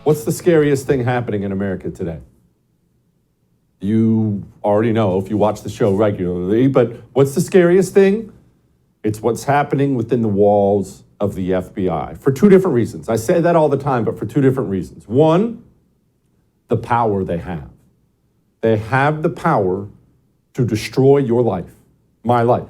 What's the scariest thing happening in America today? You already know if you watch the show regularly, but what's the scariest thing? It's what's happening within the walls of the FBI for two different reasons. I say that all the time, but for two different reasons. One, the power they have. They have the power to destroy your life, my life.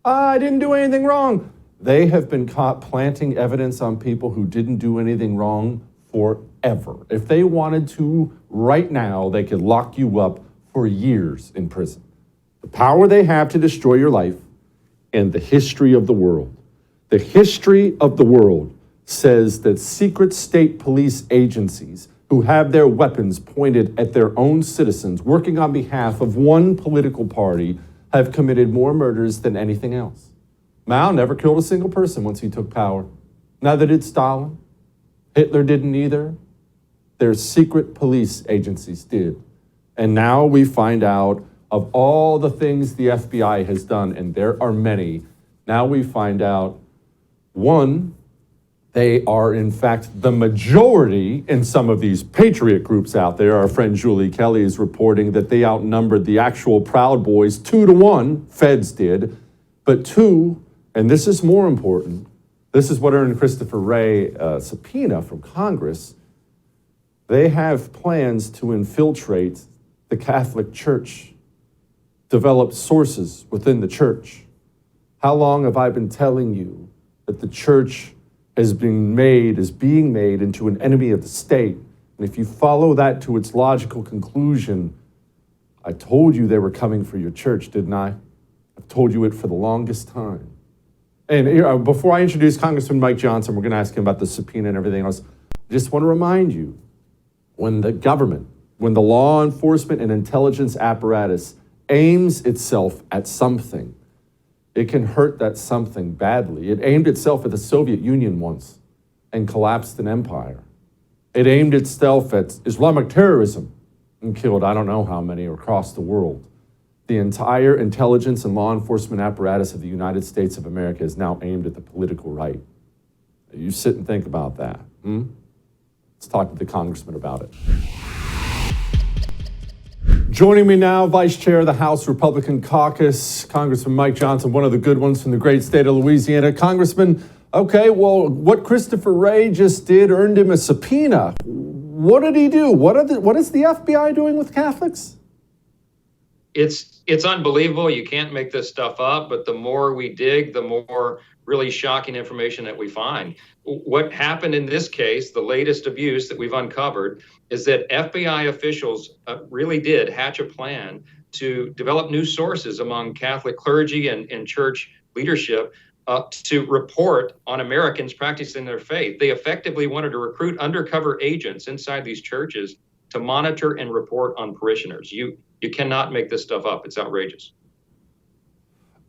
I didn't do anything wrong. They have been caught planting evidence on people who didn't do anything wrong forever. If they wanted to, right now, they could lock you up for years in prison. The power they have to destroy your life and the history of the world. The history of the world says that secret state police agencies who have their weapons pointed at their own citizens, working on behalf of one political party, have committed more murders than anything else. Mao never killed a single person once he took power. Neither did Stalin. Hitler didn't either. Their secret police agencies did. And now we find out of all the things the FBI has done, and there are many, now we find out, one, they are in fact the majority in some of these patriot groups out there. Our friend Julie Kelly is reporting that they outnumbered the actual Proud Boys 2-1, feds did, but two, and this is more important, this is what earned Christopher Wray a subpoena from Congress. They have plans to infiltrate the Catholic Church, develop sources within the church. How long have I been telling you that the church is being made into an enemy of the state? And if you follow that to its logical conclusion, I told you they were coming for your church, didn't I? I've told you it for the longest time. And before I introduce Congressman Mike Johnson, we're going to ask him about the subpoena and everything else. I just want to remind you, when the government, when the law enforcement and intelligence apparatus aims itself at something, it can hurt that something badly. It aimed itself at the Soviet Union once and collapsed an empire. It aimed itself at Islamic terrorism and killed I don't know how many across the world. The entire intelligence and law enforcement apparatus of the United States of America is now aimed at the political right. You sit and think about that. Let's talk to the congressman about it. Joining me now, Vice Chair of the House Republican Caucus, Congressman Mike Johnson, one of the good ones from the great state of Louisiana. Congressman, okay, well, what Christopher Wray just did earned him a subpoena. What did he do? What is the FBI doing with Catholics? It's unbelievable. You can't make this stuff up, but the more we dig, the more really shocking information that we find. What happened in this case, the latest abuse that we've uncovered, is that FBI officials really did hatch a plan to develop new sources among Catholic clergy and church leadership to report on Americans practicing their faith. They effectively wanted to recruit undercover agents inside these churches to monitor and report on parishioners. You cannot make this stuff up. It's outrageous.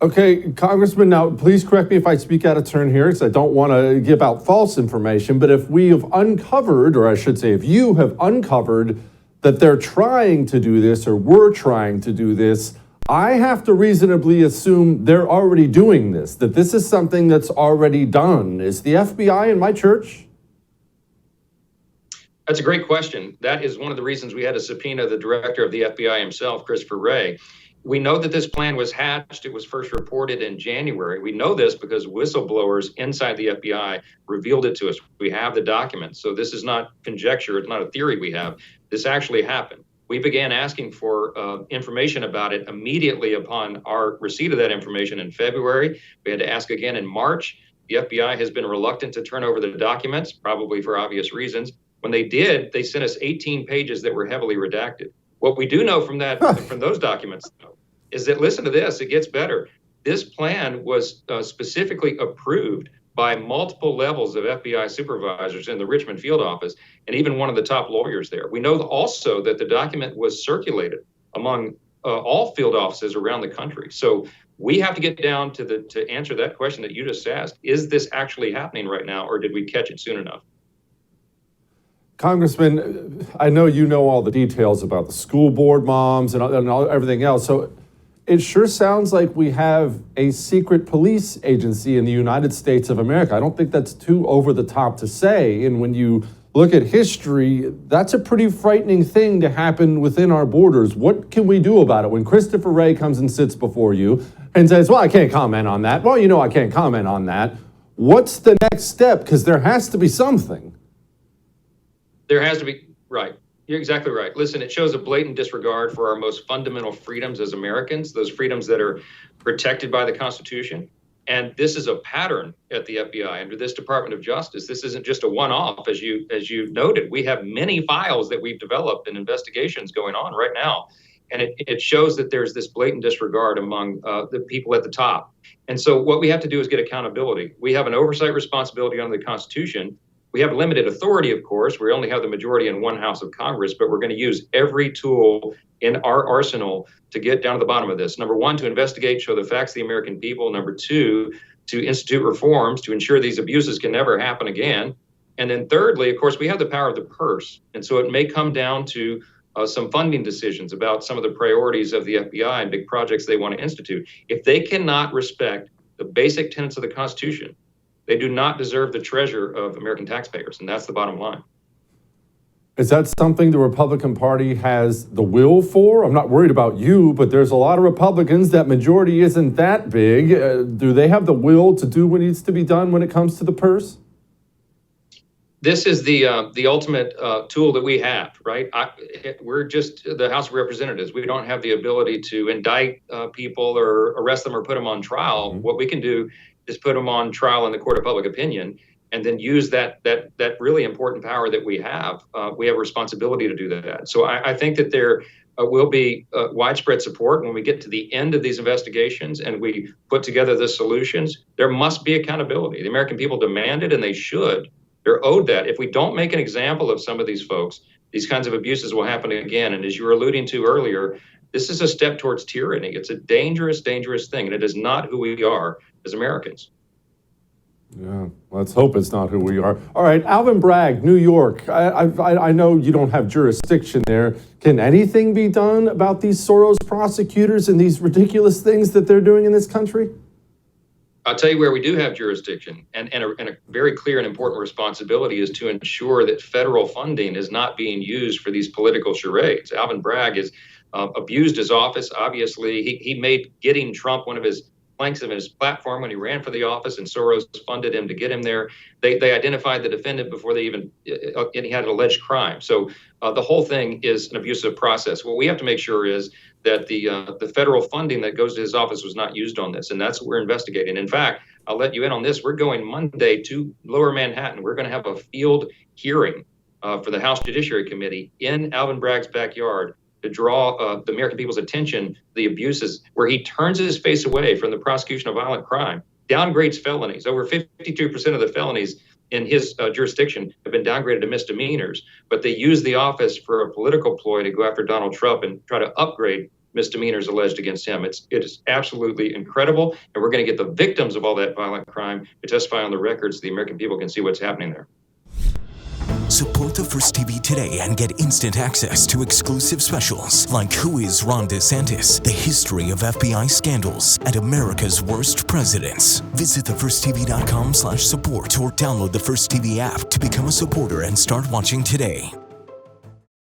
Okay, Congressman, now please correct me if I speak out of turn here, because I don't want to give out false information, but if we have uncovered, or I should say if you have uncovered that they're trying to do this or were trying to do this, I have to reasonably assume they're already doing this, that this is something that's already done. Is the FBI in my church? That's a great question. That is one of the reasons we had to subpoena the director of the FBI himself, Christopher Wray. We know that this plan was hatched. It was first reported in January. We know this because whistleblowers inside the FBI revealed it to us. We have the documents. So this is not conjecture. It's not a theory we have. This actually happened. We began asking for information about it immediately upon our receipt of that information in February. We had to ask again in March. The FBI has been reluctant to turn over the documents, probably for obvious reasons. When they did, they sent us 18 pages that were heavily redacted. What we do know from those documents, though, is that, listen to this, it gets better. This plan was specifically approved by multiple levels of FBI supervisors in the Richmond field office, and even one of the top lawyers there. We know also that the document was circulated among all field offices around the country. So we have to get down to answer that question that you just asked. Is this actually happening right now, or did we catch it soon enough? Congressman, I know you know all the details about the school board moms and everything else. So it sure sounds like we have a secret police agency in the United States of America. I don't think that's too over the top to say. And when you look at history, that's a pretty frightening thing to happen within our borders. What can we do about it when Christopher Wray comes and sits before you and says, well, I can't comment on that. Well, you know I can't comment on that. What's the next step? Because there has to be something. There has to be, right. You're exactly right. Listen, it shows a blatant disregard for our most fundamental freedoms as Americans, those freedoms that are protected by the Constitution. And this is a pattern at the FBI under this Department of Justice. This isn't just a one-off, as you noted. We have many files that we've developed and investigations going on right now. And it shows that there's this blatant disregard among the people at the top. And so what we have to do is get accountability. We have an oversight responsibility under the Constitution. We have limited authority, of course. We only have the majority in one house of Congress, but we're going to use every tool in our arsenal to get down to the bottom of this. Number one, to investigate, show the facts to the American people. Number two, to institute reforms to ensure these abuses can never happen again. And then thirdly, of course, we have the power of the purse. And so it may come down to some funding decisions about some of the priorities of the FBI and big projects they want to institute. If they cannot respect the basic tenets of the Constitution, they do not deserve the treasure of American taxpayers. And that's the bottom line. Is that something the Republican Party has the will for? I'm not worried about you, but there's a lot of Republicans. That majority isn't that big. Do they have the will to do what needs to be done when it comes to the purse? This is the ultimate tool that we have, right? We're just the House of Representatives. We don't have the ability to indict people or arrest them or put them on trial. Mm-hmm. What we can do is put them on trial in the court of public opinion, and then use that really important power that we have. We have a responsibility to do that. So I think that there will be widespread support when we get to the end of these investigations and we put together the solutions. There must be accountability. The American people demand it, and they should. They're owed that. If we don't make an example of some of these folks, these kinds of abuses will happen again. And as you were alluding to earlier, this is a step towards tyranny. It's a dangerous, dangerous thing, and it is not who we are as Americans. Yeah, let's hope it's not who we are. All right, Alvin Bragg, New York. I know you don't have jurisdiction there. Can anything be done about these Soros prosecutors and these ridiculous things that they're doing in this country? I'll tell you where we do have jurisdiction, and a very clear and important responsibility is to ensure that federal funding is not being used for these political charades. Alvin Bragg has abused his office. Obviously, he made getting Trump one of his planks of his platform when he ran for the office, and Soros funded him to get him there. They identified the defendant before they even and he had an alleged crime. So the whole thing is an abusive process. What we have to make sure is that the federal funding that goes to his office was not used on this, and that's what we're investigating. In fact, I'll let you in on this. We're going Monday to Lower Manhattan. We're going to have a field hearing for the House Judiciary Committee in Alvin Bragg's backyard to draw the American people's attention to the abuses, where he turns his face away from the prosecution of violent crime, downgrades felonies. Over 52% of the felonies in his jurisdiction have been downgraded to misdemeanors, but they use the office for a political ploy to go after Donald Trump and try to upgrade misdemeanors alleged against him. It is absolutely incredible, and we're going to get the victims of all that violent crime to testify on the record so the American people can see what's happening there. Support the First TV today and get instant access to exclusive specials like Who is Ron DeSantis, the history of FBI scandals, and America's worst presidents. Visit thefirsttv.com/support or download the First TV app to become a supporter and start watching today.